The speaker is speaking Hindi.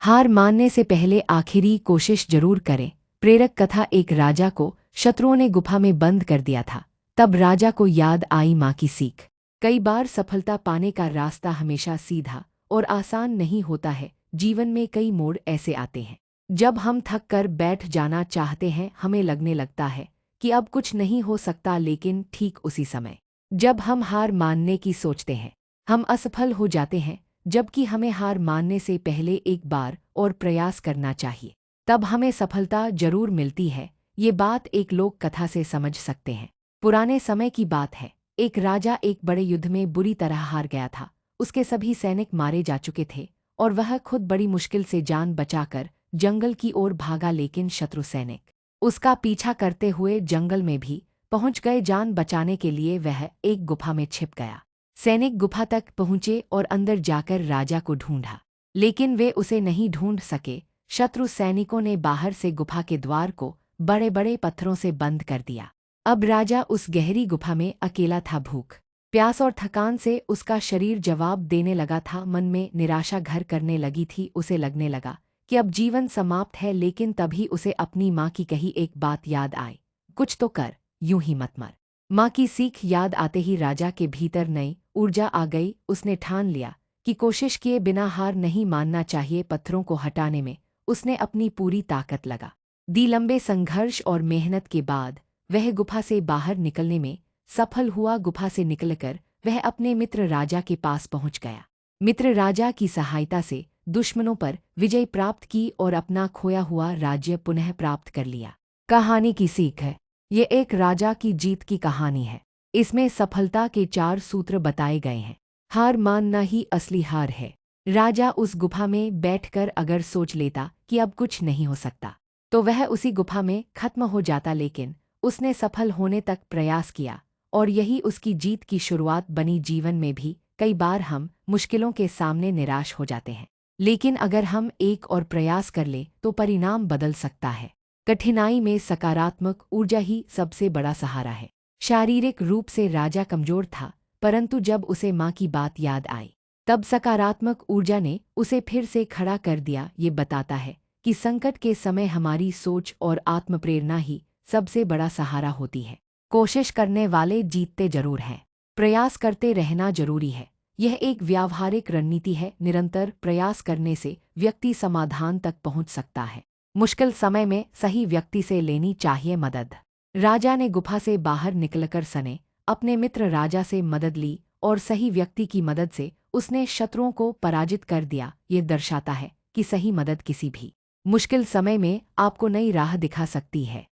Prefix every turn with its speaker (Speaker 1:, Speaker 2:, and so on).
Speaker 1: हार मानने से पहले आखिरी कोशिश जरूर करें। प्रेरक कथा। एक राजा को शत्रुओं ने गुफा में बंद कर दिया था। तब राजा को याद आई माँ की सीख। कई बार सफलता पाने का रास्ता हमेशा सीधा और आसान नहीं होता है। जीवन में कई मोड़ ऐसे आते हैं जब हम थक कर बैठ जाना चाहते हैं। हमें लगने लगता है कि अब कुछ नहीं हो सकता, लेकिन ठीक उसी समय जब हम हार मानने की सोचते हैं, हम असफल हो जाते हैं। जबकि हमें हार मानने से पहले एक बार और प्रयास करना चाहिए, तब हमें सफलता जरूर मिलती है। ये बात एक लोक कथा से समझ सकते हैं। पुराने समय की बात है। एक राजा एक बड़े युद्ध में बुरी तरह हार गया था। उसके सभी सैनिक मारे जा चुके थे और वह खुद बड़ी मुश्किल से जान बचाकर जंगल की ओर भागा, लेकिन शत्रु सैनिक उसका पीछा करते हुए जंगल में भी पहुंच गए। जान बचाने के लिए वह एक गुफा में छिप गया। सैनिक गुफा तक पहुंचे और अंदर जाकर राजा को ढूंढा, लेकिन वे उसे नहीं ढूंढ सके। शत्रु सैनिकों ने बाहर से गुफा के द्वार को बड़े बड़े पत्थरों से बंद कर दिया। अब राजा उस गहरी गुफा में अकेला था। भूख, प्यास और थकान से उसका शरीर जवाब देने लगा था। मन में निराशा घर करने लगी थी। उसे लगने लगा कि अब जीवन समाप्त है, लेकिन तभी उसे अपनी माँ की कही एक बात याद आई, कुछ तो कर, यूं ही मत मर। माँ की सीख याद आते ही राजा के भीतर नई ऊर्जा आ गई। उसने ठान लिया कि कोशिश किए बिना हार नहीं मानना चाहिए। पत्थरों को हटाने में उसने अपनी पूरी ताकत लगा दी। लंबे संघर्ष और मेहनत के बाद वह गुफा से बाहर निकलने में सफल हुआ। गुफा से निकलकर वह अपने मित्र राजा के पास पहुंच गया। मित्र राजा की सहायता से दुश्मनों पर विजय प्राप्त की और अपना खोया हुआ राज्य पुनः प्राप्त कर लिया। कहानी की सीख है। ये एक राजा की जीत की कहानी है। इसमें सफलता के 4 सूत्र बताए गए हैं। हार मानना ही असली हार है। राजा उस गुफा में बैठकर अगर सोच लेता कि अब कुछ नहीं हो सकता, तो वह उसी गुफा में खत्म हो जाता, लेकिन उसने सफल होने तक प्रयास किया और यही उसकी जीत की शुरुआत बनी। जीवन में भी कई बार हम मुश्किलों के सामने निराश हो जाते हैं, लेकिन अगर हम एक और प्रयास कर ले तो परिणाम बदल सकता है। कठिनाई में सकारात्मक ऊर्जा ही सबसे बड़ा सहारा है। शारीरिक रूप से राजा कमजोर था, परंतु जब उसे माँ की बात याद आई, तब सकारात्मक ऊर्जा ने उसे फिर से खड़ा कर दिया। ये बताता है कि संकट के समय हमारी सोच और आत्मप्रेरणा ही सबसे बड़ा सहारा होती है। कोशिश करने वाले जीतते जरूर हैं। प्रयास करते रहना जरूरी है। यह एक व्यावहारिक रणनीति है। निरंतर प्रयास करने से व्यक्ति समाधान तक पहुंच सकता है। मुश्किल समय में सही व्यक्ति से लेनी चाहिए मदद। राजा ने गुफा से बाहर निकलकर सने अपने मित्र राजा से मदद ली और सही व्यक्ति की मदद से उसने शत्रुओं को पराजित कर दिया। ये दर्शाता है कि सही मदद किसी भी मुश्किल समय में आपको नई राह दिखा सकती है।